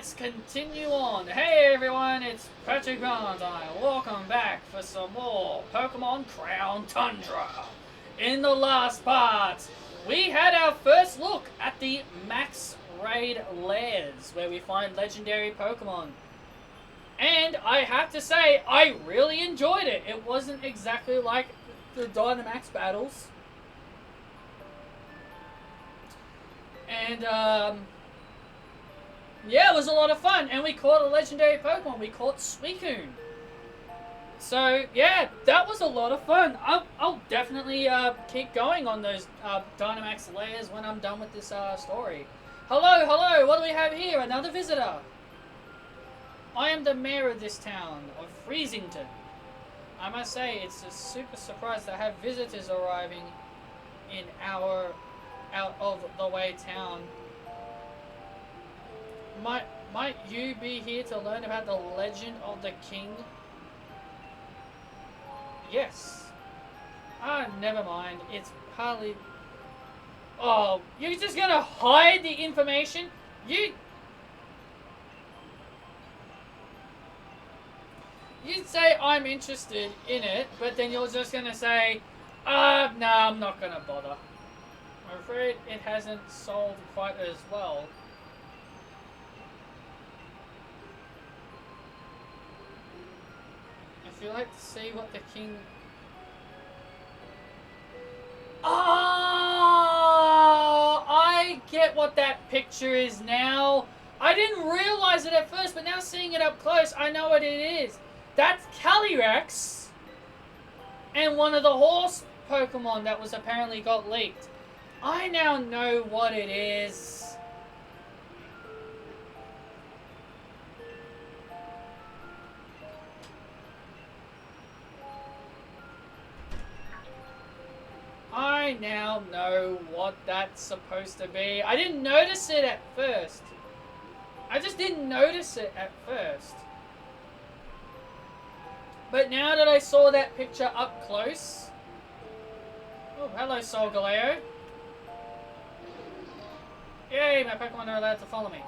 let's continue on. Hey everyone, it's Patrick Valentine. Welcome back for some more Pokemon Crown Tundra. In the last part, we had our first look at the Max Raid Lairs, where we find legendary Pokemon. And I have to say, I really enjoyed it. It wasn't exactly like the Dynamax battles. And, yeah, it was a lot of fun. And we caught a legendary Pokemon. We caught Suicune. So, yeah, that was a lot of fun. I'll definitely keep going on those Dynamax layers when I'm done with this story. Hello, hello, what do we have here? Another visitor. I am the mayor of this town, of Freezington. I must say, it's a super surprise to have visitors arriving in our out-of-the-way town. Might you be here to learn about the legend of the king? Yes. Ah, never mind. It's partly... Oh, you're just gonna hide the information? You'd say I'm interested in it, but then you're just gonna say, no, I'm not gonna bother. I'm afraid it hasn't sold quite as well. If you like to see what the king... Oh, I get what that picture is now. I didn't realize it at first, but now seeing it up close, I know what it is. That's Calyrex and one of the horse Pokemon that was apparently got leaked. I now know what it is. I now know what that's supposed to be. I didn't notice it at first. I just didn't notice it at first. But now that I saw that picture up close... Oh, hello, Solgaleo. Yay, my Pokemon are allowed to follow me.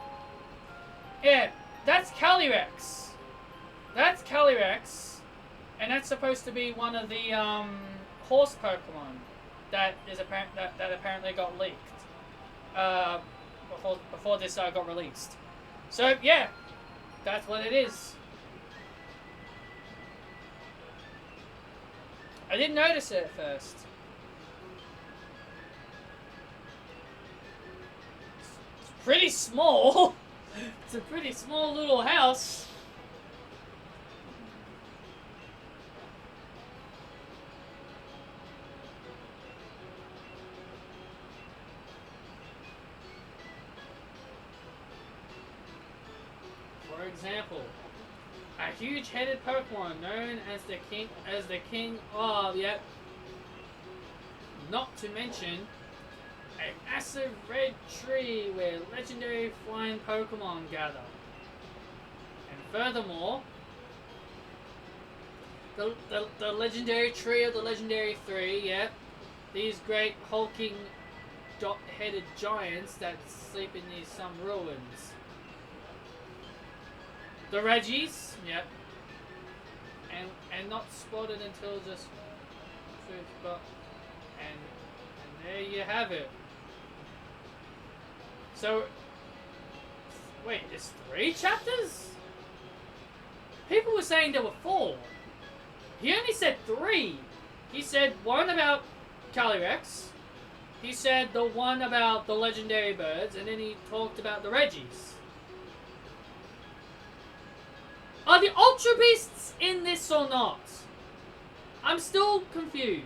Yeah, that's Calyrex. That's Calyrex. And that's supposed to be one of the horse Pokemon that apparently got leaked before this got released. So, yeah, that's what it is. I didn't notice it at first. It's pretty small. It's a pretty small little house. For example, a huge-headed Pokemon known as the king of, yep. Not to mention a massive red tree where legendary flying Pokemon gather. And furthermore, the legendary tree of the legendary three, yep. These great hulking dot-headed giants that sleep in these some ruins. The Reggies, yep. And not spotted until just food spot. And there you have it. So wait, there's 3 chapters? People were saying there were 4. He only said 3. He said one about Calyrex. He said the one about the legendary birds, and then he talked about the Reggies. Are the Ultra Beasts in this or not? I'm still confused.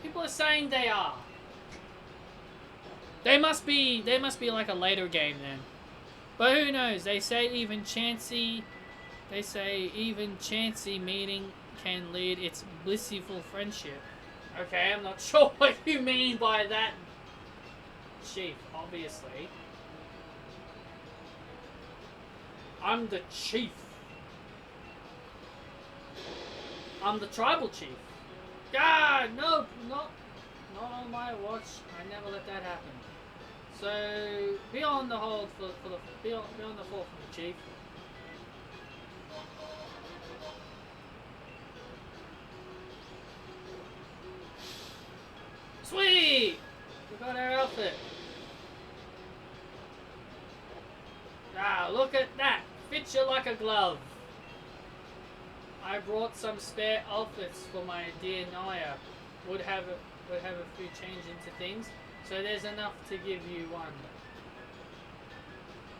People are saying they are. They must be like a later game then. But who knows? They say even Chansey meeting can lead its blissful friendship. Okay, I'm not sure what you mean by that, Chief, obviously. I'm the chief. I'm the tribal chief. God, no, not on my watch. I never let that happen. So be on the hold for the be on the fort for the chief. Sweet! We got our outfit. Ah, look at that! Fits you like a glove. I brought some spare outfits for my dear Naya. Would have a few change into things, so there's enough to give you one.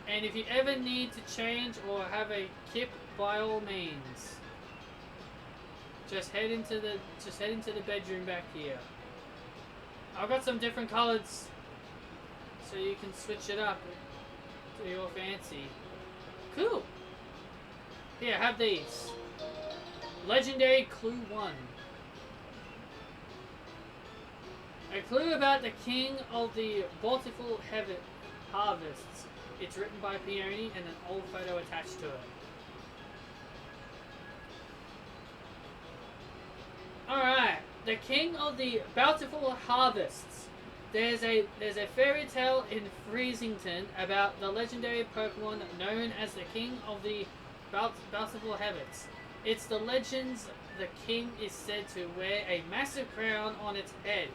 And if you ever need to change or have a kip, by all means, just head into the bedroom back here. I've got some different colors, so you can switch it up to your fancy. Cool. Here, have these. Legendary Clue 1. A clue about the king of the bountiful harvests. It's written by Peony and an old photo attached to it. Alright, the king of the bountiful harvests. There's a fairy tale in Freezington about the legendary Pokemon known as the king of the bountiful harvests. It's the legends the king is said to wear a massive crown on its head,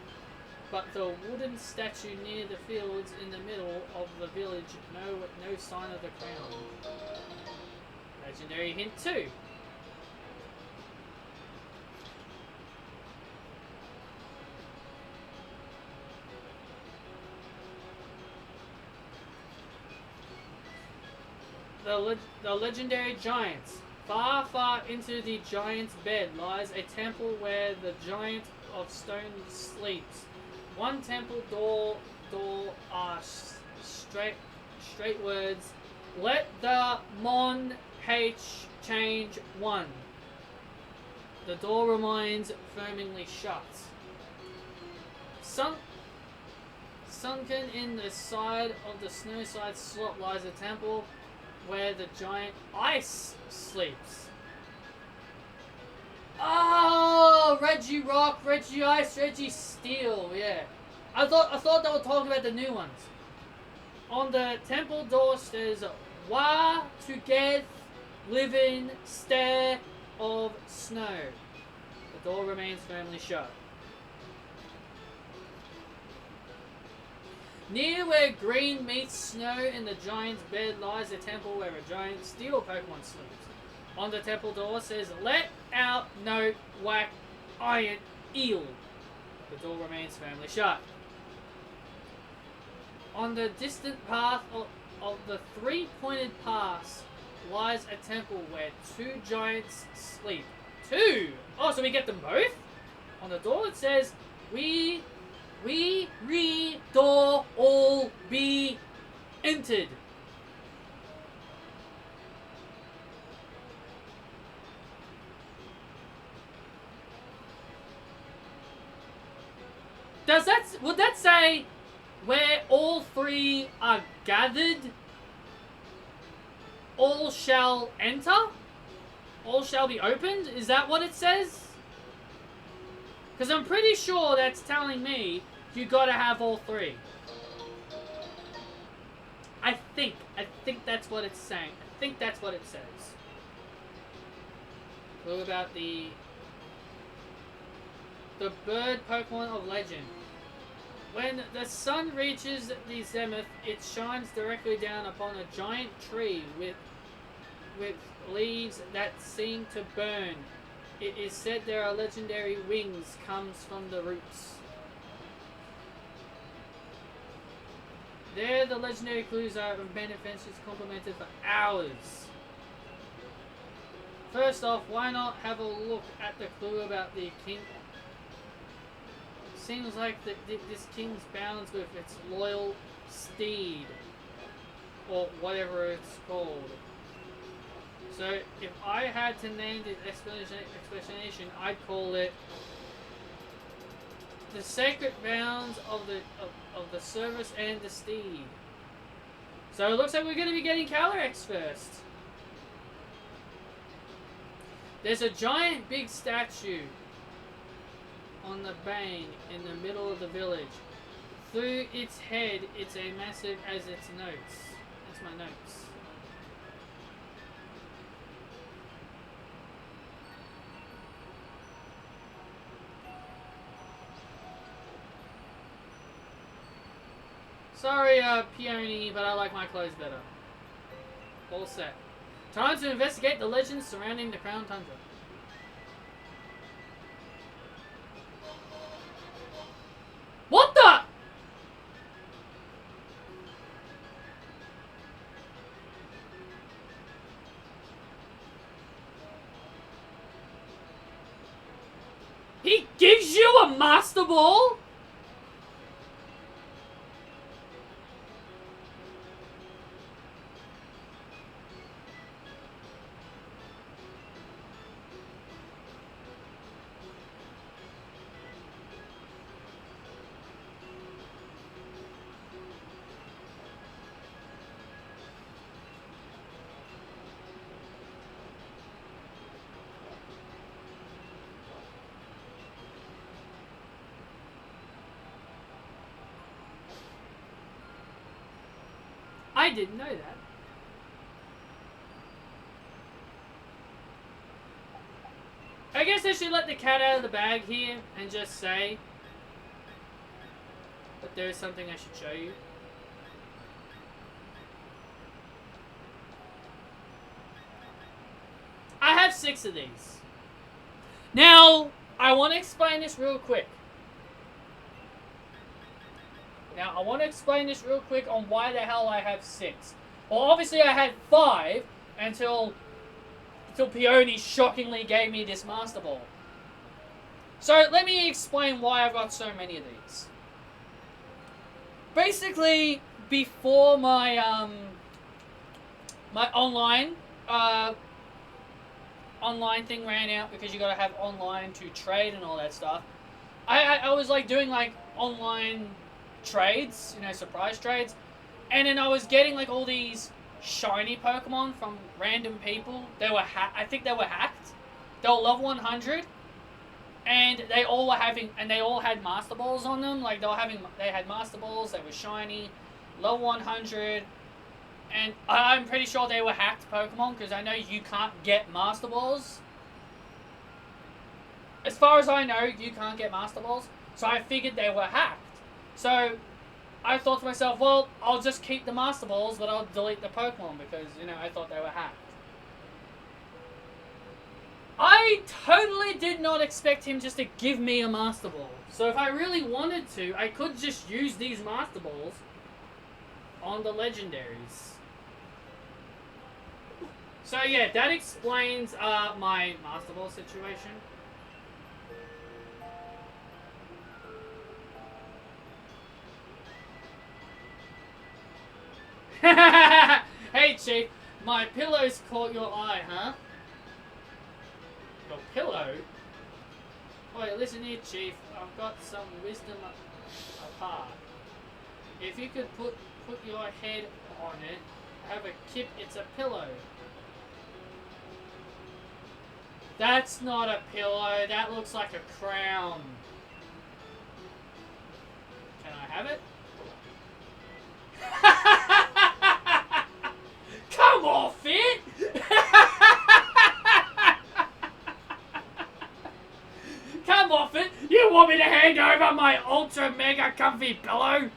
but the wooden statue near the fields in the middle of the village, no sign of the crown. Legendary hint 2. The legendary giants. Far, far into the giant's bed lies a temple where the giant of stone sleeps. One temple door are straight words. Let the Mon H change one. The door remains firmly shut. Sunken in the side of the snowside slot lies a temple where the giant ice sleeps. Oh, Reggie Rock, Reggie Ice, Reggie Steel, yeah. I thought they were talking about the new ones. On the temple door says, "Wa together living stare of snow." The door remains firmly shut. Near where green meets snow in the giant's bed lies a temple where a giant steel Pokemon sleeps. On the temple door says, "Let out no whack iron eel." The door remains firmly shut. On the distant path of the three-pointed pass lies a temple where two giants sleep. Two! Oh, so we get them both? On the door it says, We door all be entered. Would that say where all three are gathered, all shall enter? All shall be opened? Is that what it says? Because I'm pretty sure that's telling me you gotta have all three. I think that's what it's saying. I think that's what it says. Clue about the bird Pokemon of legend. When the sun reaches the zenith, it shines directly down upon a giant tree with leaves that seem to burn. It is said there are legendary wings comes from the roots. There the legendary clues are and benefits complimented for hours. First off, why not have a look at the clue about the king? Seems like this king's bounds with its loyal steed, or whatever it's called. So if I had to name the explanation, I'd call it the sacred bounds of the service and the steed. So it looks like we're going to be getting Calyrex first. There's a giant big statue on the bank in the middle of the village. Through its head, it's as massive as its notes. That's my notes. Sorry, Peony, but I like my clothes better. All set. Time to investigate the legends surrounding the Crown Tundra. What the? He gives you a Master Ball? I didn't know that. I guess I should let the cat out of the bag here and just say that there is something I should show you. I have 6 of these. Now, I want to explain this real quick. On why the hell I have 6. Well, obviously I had 5 until Peony shockingly gave me this Master Ball. So let me explain why I've got so many of these. Basically, before my my online thing ran out, because you gotta have online to trade and all that stuff, I was like doing like online trades, you know, surprise trades, and then I was getting like all these shiny Pokemon from random people. They were I think they were hacked. They were level 100, and they all had Master Balls on them. Like they had Master Balls. They were shiny, level 100, and I'm pretty sure they were hacked Pokemon, because I know you can't get Master Balls. As far as I know, you can't get Master Balls, so I figured they were hacked. So I thought to myself, well, I'll just keep the Master Balls, but I'll delete the Pokemon, because, you know, I thought they were hacked. I totally did not expect him just to give me a Master Ball. So if I really wanted to, I could just use these Master Balls on the legendaries. So yeah, that explains my Master Ball situation. Hey, Chief, my pillow's caught your eye, huh? Your pillow? Wait, listen here, Chief. I've got some wisdom apart. If you could put your head on it, have a kip, it's a pillow. That's not a pillow. That looks like a crown. Can I have it? Come off it! Come off it! You want me to hand over my ultra mega comfy pillow?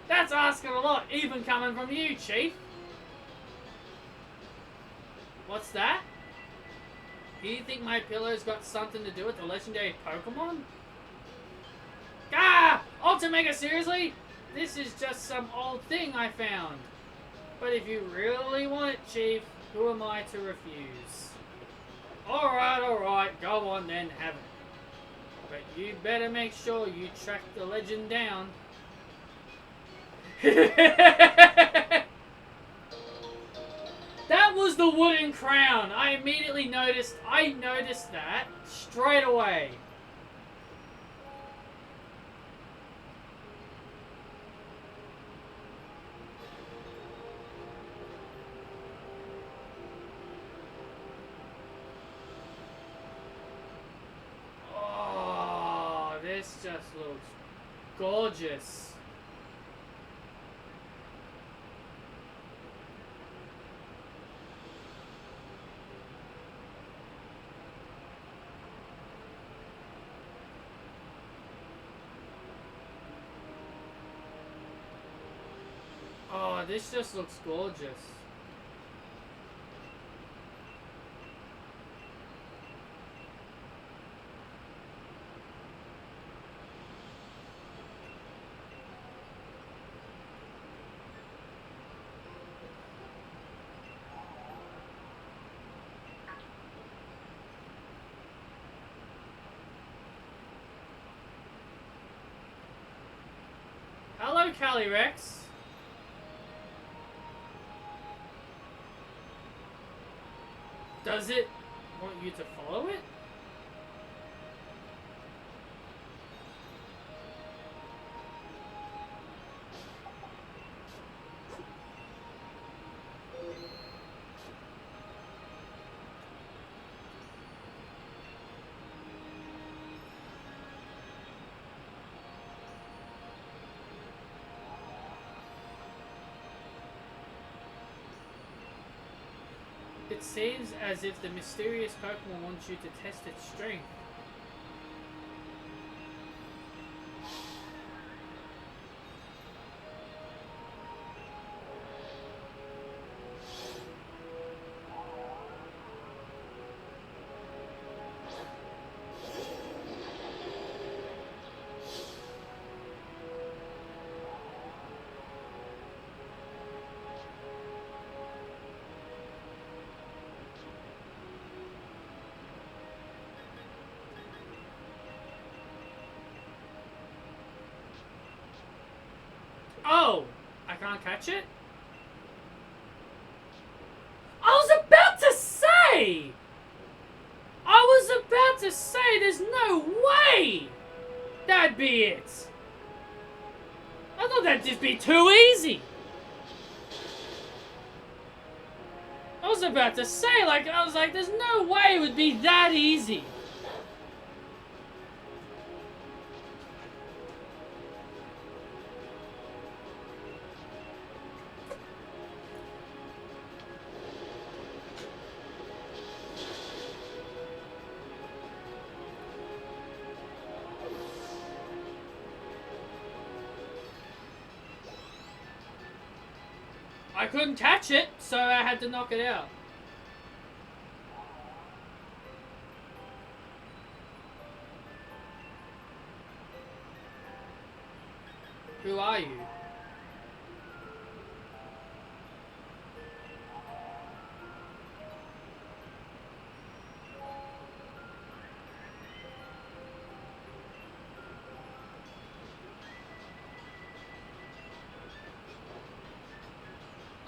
That's asking a lot, even coming from you, Chief. What's that? Do you think my pillow's got something to do with the legendary Pokemon? Ah! Ultra mega, seriously? This is just some old thing I found. But if you really want it, Chief, who am I to refuse? Alright, go on then, have it. But you better make sure you track the legend down. That was the wooden crown. I immediately noticed that straight away. This just looks gorgeous. Oh, this just looks gorgeous. Hello, Calyrex. Does it want you to follow it? It seems as if the mysterious Pokemon wants you to test its strength. Oh! I can't catch it? I was about to say! There's no way! That'd be it! I thought that'd just be too easy! I was about to say, I was like, there's no way it would be that easy! I couldn't catch it, so I had to knock it out. Who are you?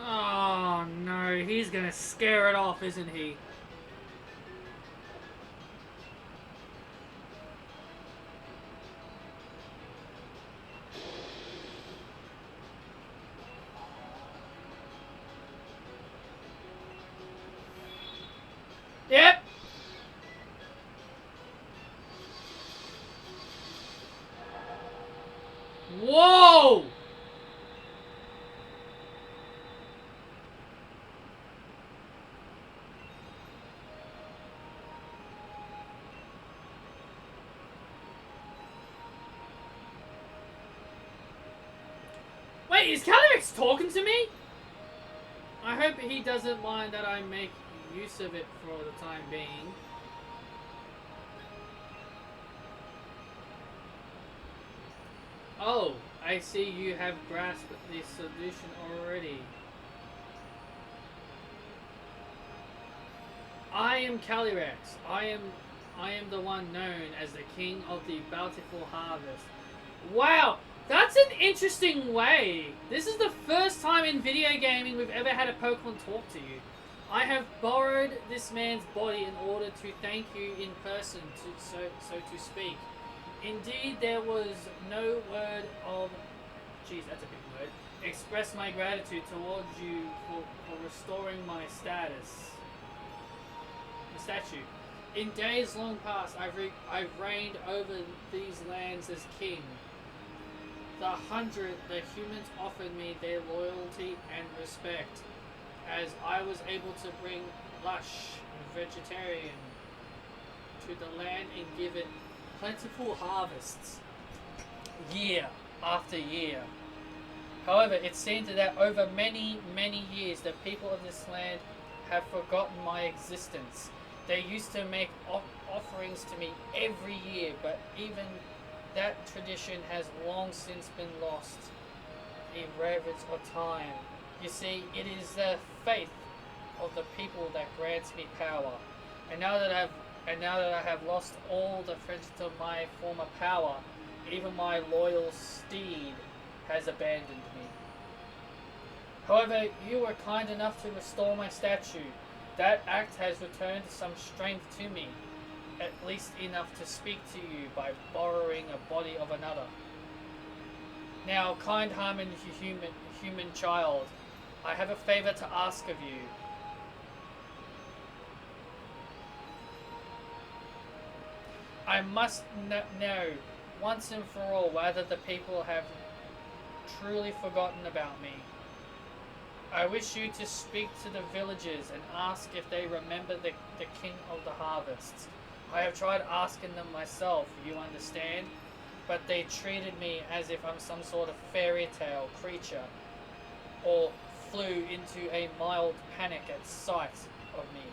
Oh no, he's gonna scare it off, isn't he? Yep. Whoa! Wait, is Calyrex talking to me? I hope he doesn't mind that I make use of it for the time being. Oh, I see you have grasped the solution already. I am Calyrex. I am the one known as the King of the Bountiful Harvest. Wow, that's an interesting way. This is the first time in video gaming we've ever had a Pokemon talk to you. I have borrowed this man's body in order to thank you in person, so to speak. Indeed, there was no word of, geez, that's a big word, express my gratitude towards you for restoring my status. The statue. In days long past, I've reigned over these lands as king. the humans offered me their loyalty and respect, as I was able to bring lush vegetarian to the land and give it plentiful harvests year after year. However, it seems that over many, many years, the people of this land have forgotten my existence. They used to make offerings to me every year, but even that tradition has long since been lost in ravage of time. You see, it is the faith of the people that grants me power. And now that I have lost all the friendship of my former power, even my loyal steed has abandoned me. However, you were kind enough to restore my statue. That act has returned some strength to me, at least enough to speak to you by borrowing a body of another. Now, kind-hearted human child, I have a favor to ask of you. I must know once and for all whether the people have truly forgotten about me. I wish you to speak to the villagers and ask if they remember the king of the harvests. I have tried asking them myself, you understand? But they treated me as if I'm some sort of fairy tale creature, or flew into a mild panic at sight of me.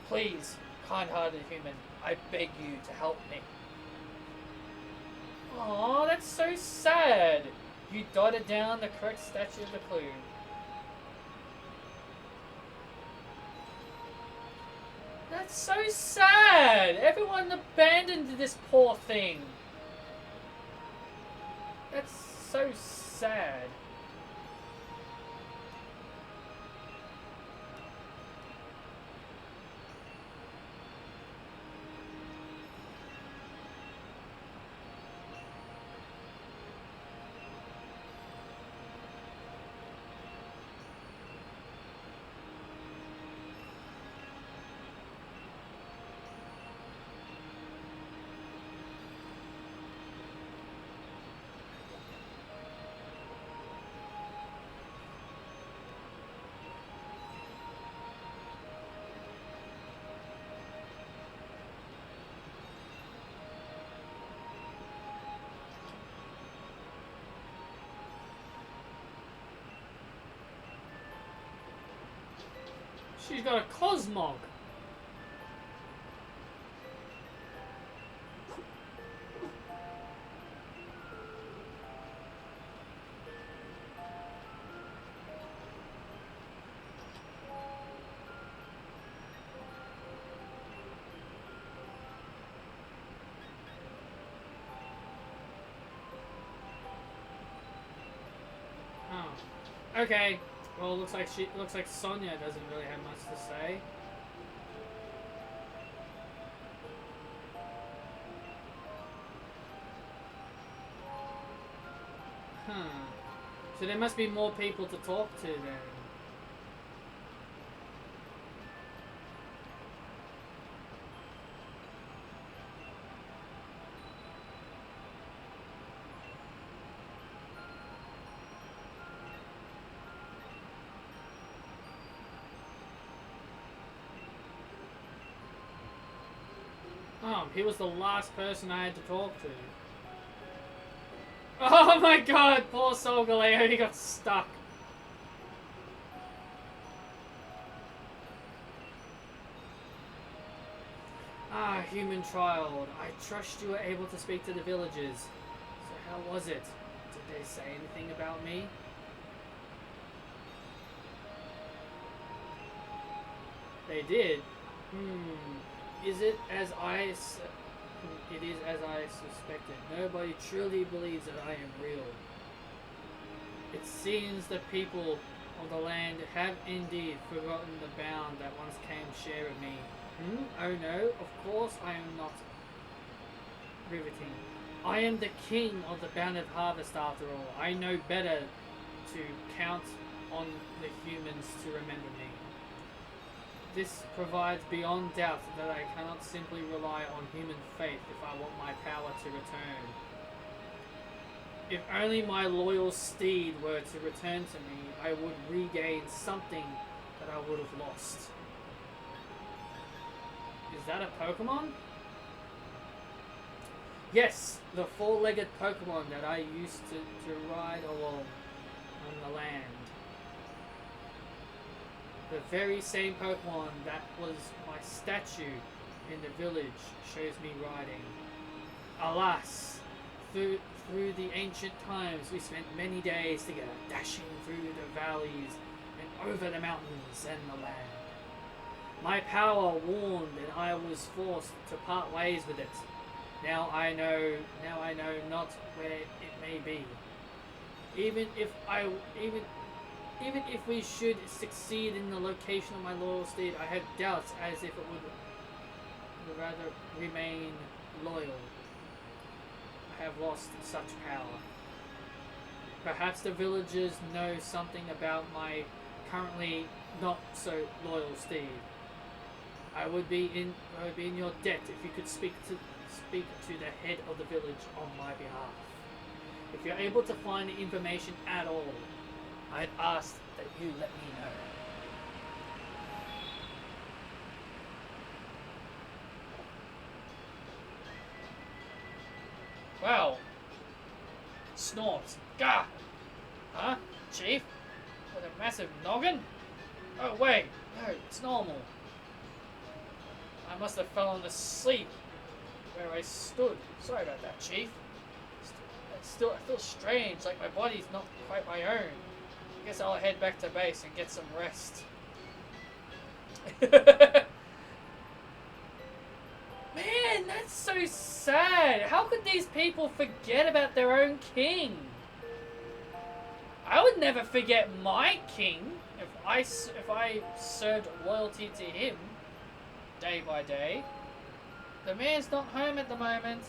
Please, kind-hearted human, I beg you to help me. Aw, that's so sad. You dotted down the correct statue of the clue. That's so sad. Everyone abandoned this poor thing. That's so sad. She's got a cosmog. Oh. Okay. Well, looks like Sonia doesn't really have much to say. Huh. So there must be more people to talk to then. Oh, he was the last person I had to talk to. Oh my god, poor Solgaleo, he got stuck. Ah, human child, I trust you were able to speak to the villagers. So how was it? Did they say anything about me? They did? Is it as I suspected? Nobody truly believes that I am real. It seems the people of the land have indeed forgotten the bound that once came share of me. Oh no, of course I am not riveting. I am the king of the bounded harvest after all. I know better to count on the humans to remember me. This provides beyond doubt that I cannot simply rely on human faith if I want my power to return. If only my loyal steed were to return to me, I would regain something that I would have lost. Is that a Pokemon? Yes, the four-legged Pokemon that I used to ride along on the land. The very same Pokemon that was my statue in the village shows me riding. Alas, through the ancient times we spent many days together, dashing through the valleys and over the mountains and the land. My power warned and I was forced to part ways with it. Now I know not where it may be. Even if we should succeed in the location of my loyal steed, I have doubts as if it would rather remain loyal. I have lost such power. Perhaps the villagers know something about my currently not so loyal steed. I would be in your debt if you could speak to the head of the village on my behalf. If you're able to find the information at all, I'd ask that you let me know. Wow. Snort. Gah! Huh? Chief? With a massive noggin? Oh wait, no, it's normal. I must have fallen asleep where I stood. Sorry about that, Chief. I feel strange, like my body's not quite my own. I guess I'll head back to base and get some rest. Man, that's so sad. How could these people forget about their own king? I would never forget my king if I served loyalty to him day by day. The man's not home at the moment.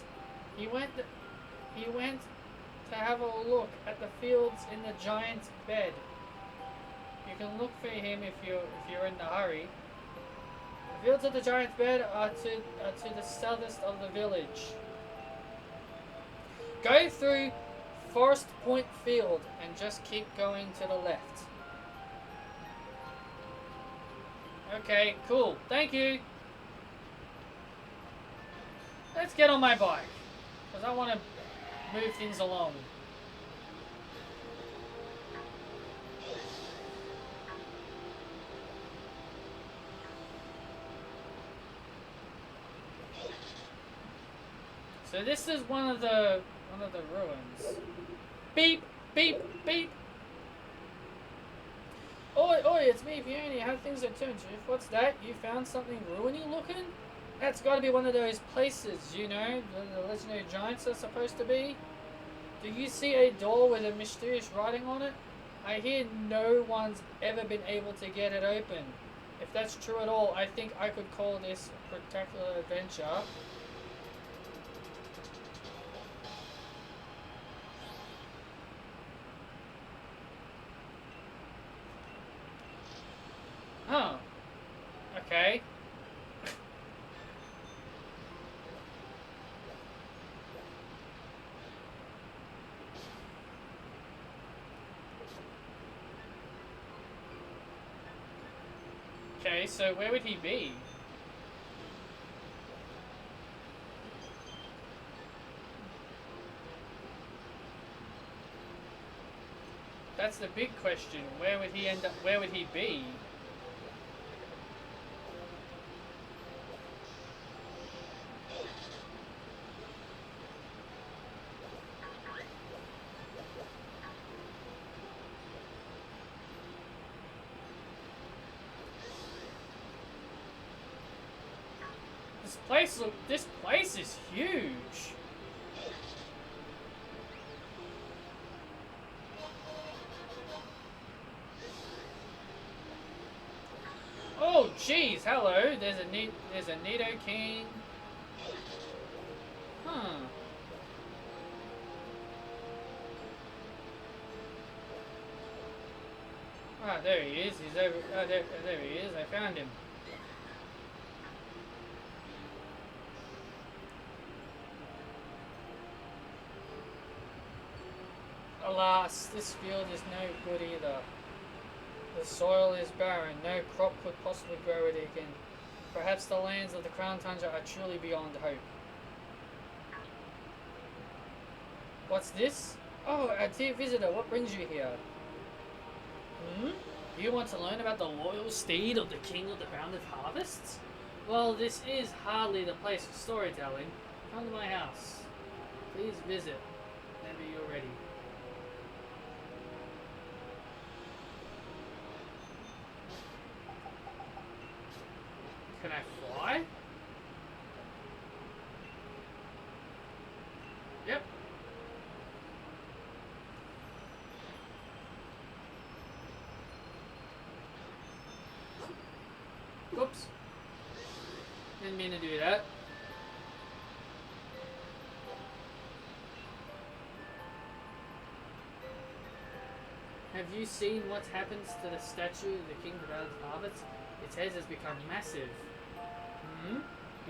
He went to have a look at the fields in the giant's bed. You can look for him if you're in a hurry. The fields of the giant's bed are to the southeast of the village. Go through Forest Point Field and just keep going to the left. Okay, cool. Thank you. Let's get on my bike, because I want to move things along. So this is one of the ruins. Beep, beep, beep. Oi, oi, it's me, Fiona. How things are turned, Chief? What's that? You found something ruiny looking? That's got to be one of those places, you know, the legendary giants are supposed to be. Do you see a door with a mysterious writing on it? I hear no one's ever been able to get it open. If that's true at all, I think I could call this a spectacular adventure. Oh. Okay. Okay, so where would he be? That's the big question. Where would he end up? Where would he be? This place is huge. Oh, jeez, hello. There's a Nido King. Huh. Ah, there he is. He's over. Oh, there he is. I found him. Alas, this field is no good either. The soil is barren, no crop could possibly grow it again. Perhaps the lands of the Crown Tundra are truly beyond hope. What's this? Oh, a dear visitor, what brings you here? Hmm? You want to learn about the loyal steed of the King of the Bounded Harvests? Well, this is hardly the place for storytelling. Come to my house. Please visit whenever you're ready. Can I fly? Yep. Whoops. Didn't mean to do that. Have you seen what happens to the statue of the King of the Bounded Harvests? Its head has become massive. Hmm?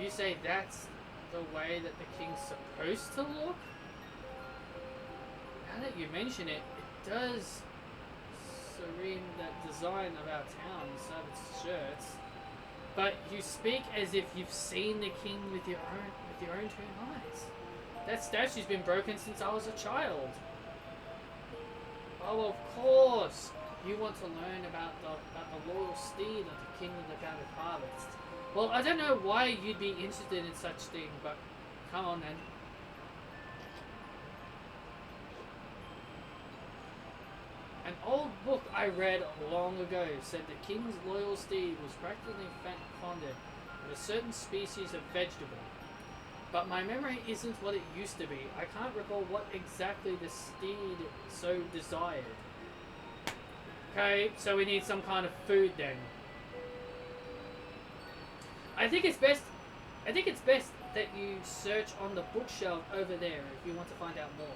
You say that's the way that the king's supposed to look? Now that you mention it, it does serene that design of our town, some of its shirts. But you speak as if you've seen the king with your own two eyes. That statue's been broken since I was a child. Oh, of course. You want to learn about the loyal steed of the King of the Bounded Harvest. Well, I don't know why you'd be interested in such thing, but come on then. An old book I read long ago said the king's loyal steed was practically fonded with a certain species of vegetable. But my memory isn't what it used to be. I can't recall what exactly the steed so desired. Okay, so we need some kind of food then. I think it's best that you search on the bookshelf over there if you want to find out more.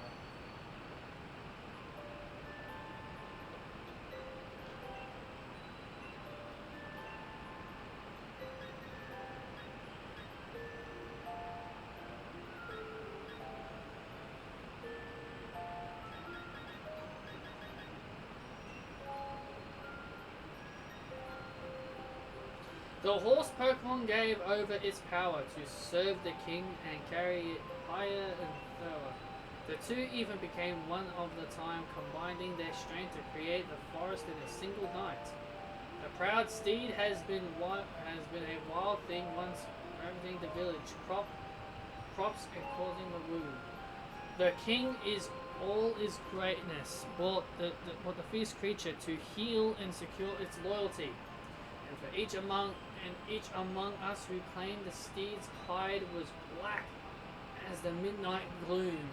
The horse Pokemon gave over its power to serve the king and carry it higher and further. The two even became one of the time, combining their strength to create the forest in a single night. The proud steed has been a wild thing once, ravaging the village, crops and causing the wound. The king is all his greatness, brought the fierce creature to heal and secure its loyalty. And for each among us who claimed the steed's hide was black as the midnight gloom,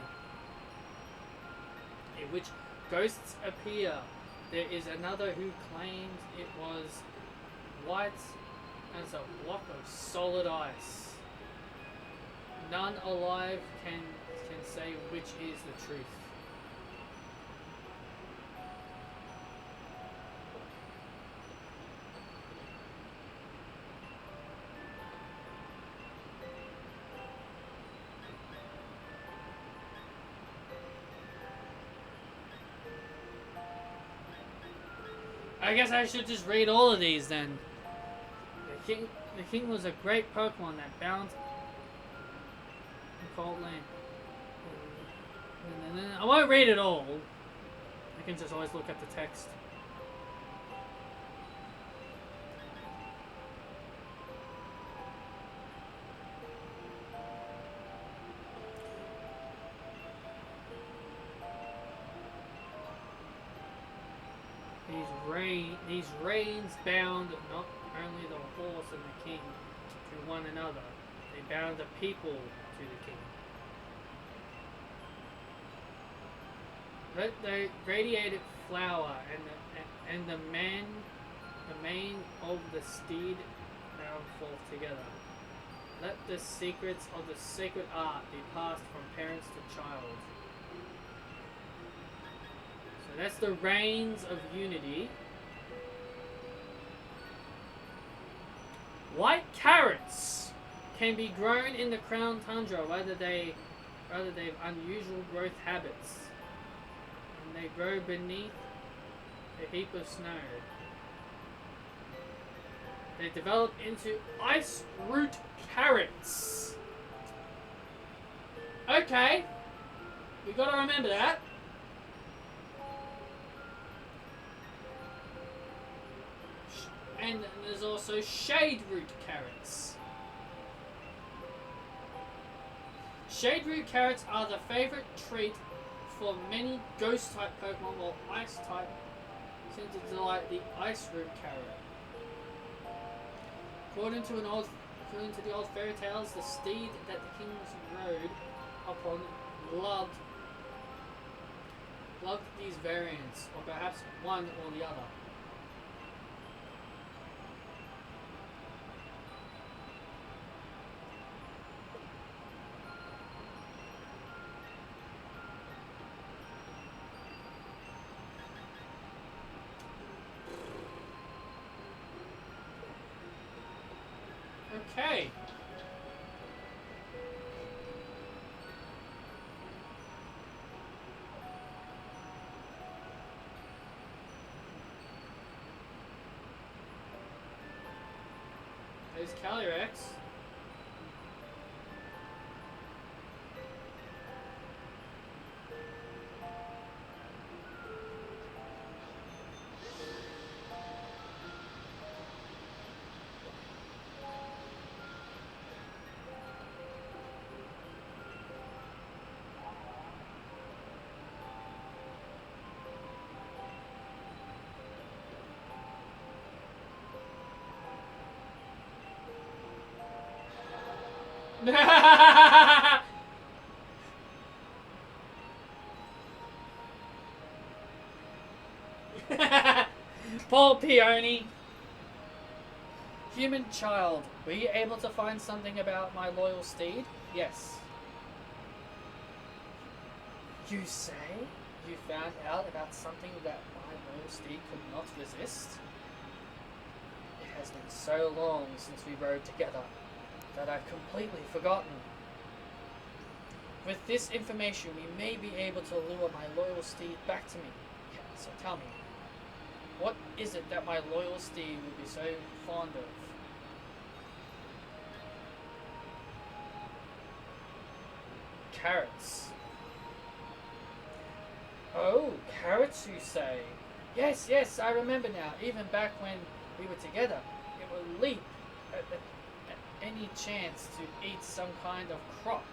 in which ghosts appear, there is another who claims it was white as a block of solid ice. None alive can say which is the truth. I guess I should just read all of these then. The king was a great Pokemon that bound the cold land. I won't read it all. I can just always look at the text. These reins bound not only the horse and the king to one another, they bound the people to the king. Let the radiated flower and the mane of the steed bound fall together. Let the secrets of the sacred art be passed from parents to child. So that's the reins of unity. White carrots can be grown in the Crown Tundra, whether they've unusual growth habits. And they grow beneath a heap of snow. They develop into ice root carrots. Okay. We gotta remember that. And there's also shade root carrots. Shade root carrots are the favorite treat for many ghost type Pokemon, while ice type tend to delight the ice root carrot. According to the old fairy tales, the steed that the kings rode upon loved these variants, or perhaps one or the other. Okay. There's Calyrex. Poor Peony. Human child, were you able to find something about my loyal steed? Yes. You say you found out about something that my loyal steed could not resist? It has been so long since we rode together that I've completely forgotten. With this information, we may be able to lure my loyal steed back to me. Yeah, so tell me, what is it that my loyal steed would be so fond of? Carrots. Oh, carrots you say? Yes, yes, I remember now. Even back when we were together, it would leap at any chance to eat some kind of crop.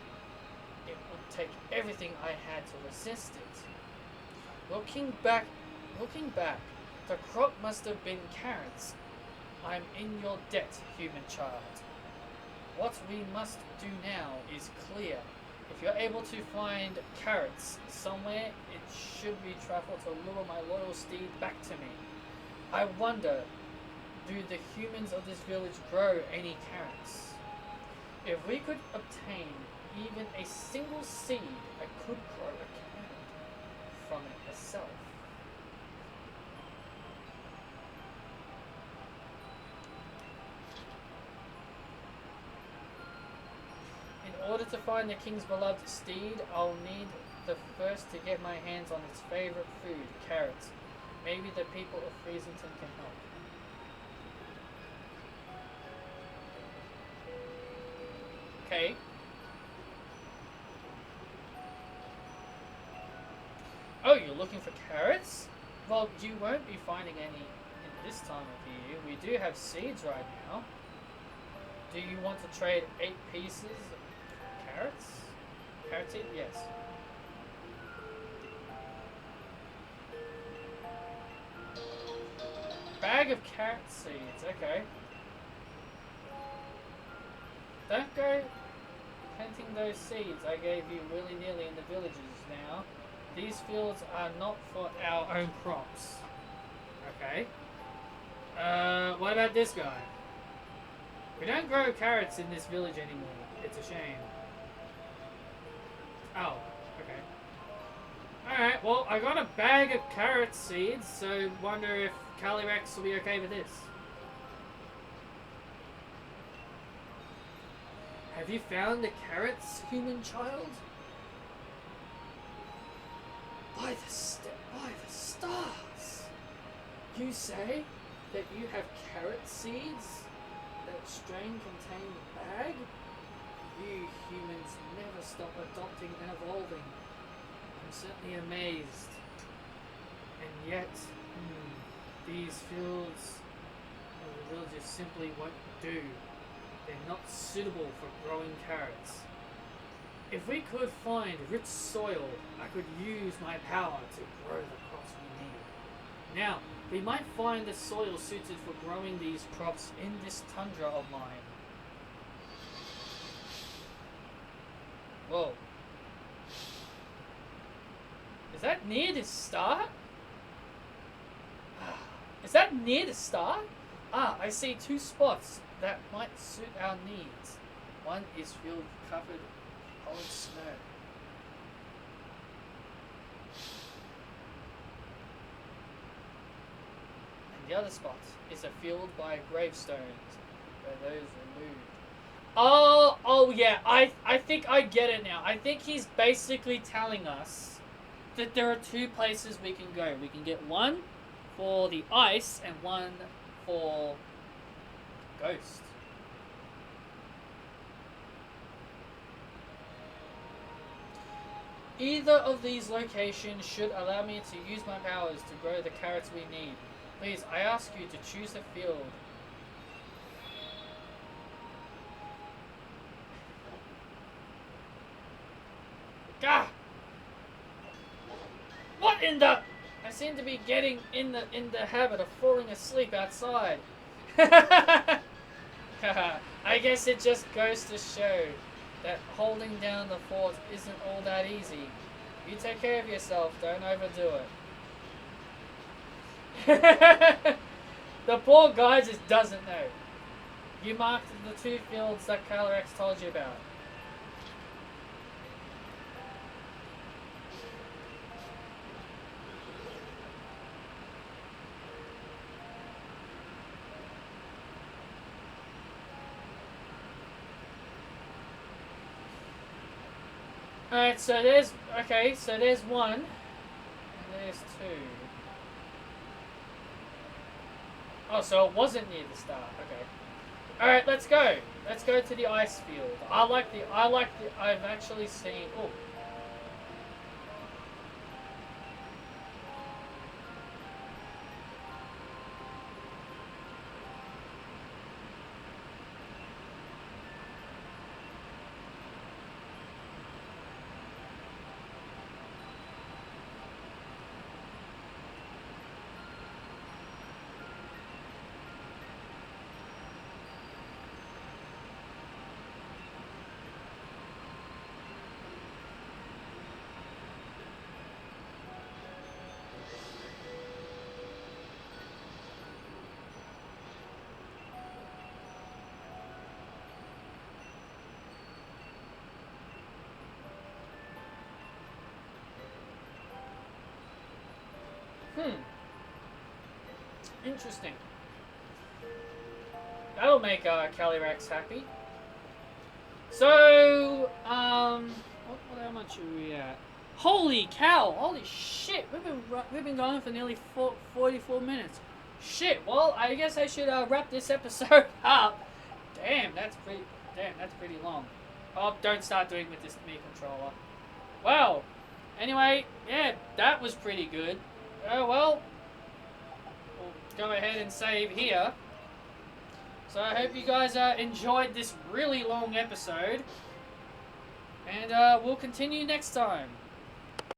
It would take everything I had to resist it. Looking back, the crop must have been carrots. I'm in your debt, human child. What we must do now is clear. If you're able to find carrots somewhere, it should be travel to lure my loyal steed back to me. I wonder, do the humans of this village grow any carrots? If we could obtain even a single seed, I could grow a carrot from it itself. In order to find the king's beloved steed, I'll need the first to get my hands on its favorite food, carrots. Maybe the people of Freezington can help. Okay. Oh, you're looking for carrots? Well, you won't be finding any in this time of year. We do have seeds right now. Do you want to trade 8 pieces of carrots? Carrot seed? Yes. Bag of carrot seeds, okay. Don't go planting those seeds I gave you willy-nilly in the villages now. These fields are not for our own crops. Okay. What about this guy? We don't grow carrots in this village anymore. It's a shame. Oh, okay. Alright, well, I got a bag of carrot seeds, so wonder if Calyrex will be okay with this. Have you found the carrots, human child? By the steps. By the stars! You say that you have carrot seeds that strain contain the bag? You humans never stop adopting and evolving. I'm certainly amazed. And yet, these fields, the villages simply won't do. They're not suitable for growing carrots. If we could find rich soil, I could use my power to grow the crops we need. Now, we might find the soil suited for growing these crops in this tundra of mine. Whoa. Is that near the star? Is that near the star? Ah, I see two spots that might suit our needs. One is field covered with cold snow. And the other spot is a field by gravestones where those were moved. Oh yeah, I think I get it now. I think he's basically telling us that there are two places we can go. We can get one for the ice and one for ghost. Either of these locations should allow me to use my powers to grow the carrots we need. Please, I ask you to choose a field. Gah! What in the... I seem to be getting in the habit of falling asleep outside. I guess it just goes to show that holding down the fort isn't all that easy. You take care of yourself, don't overdo it. The poor guy just doesn't know. You marked the two fields that Calyrex told you about. Alright, so there's one, and there's two. Oh, so it wasn't near the start. Okay. Alright, let's go. Let's go to the ice field. I've actually seen. Oh. Interesting. That'll make Calyrex happy. So, how much are we at? Holy cow! Holy shit! We've been going for nearly 44 minutes. Shit. Well, I guess I should wrap this episode up. Damn, that's pretty long. Oh, don't start doing with this me controller. Well, anyway, yeah, that was pretty good. Well, we'll go ahead and save here. So I hope you guys enjoyed this really long episode. And we'll continue next time.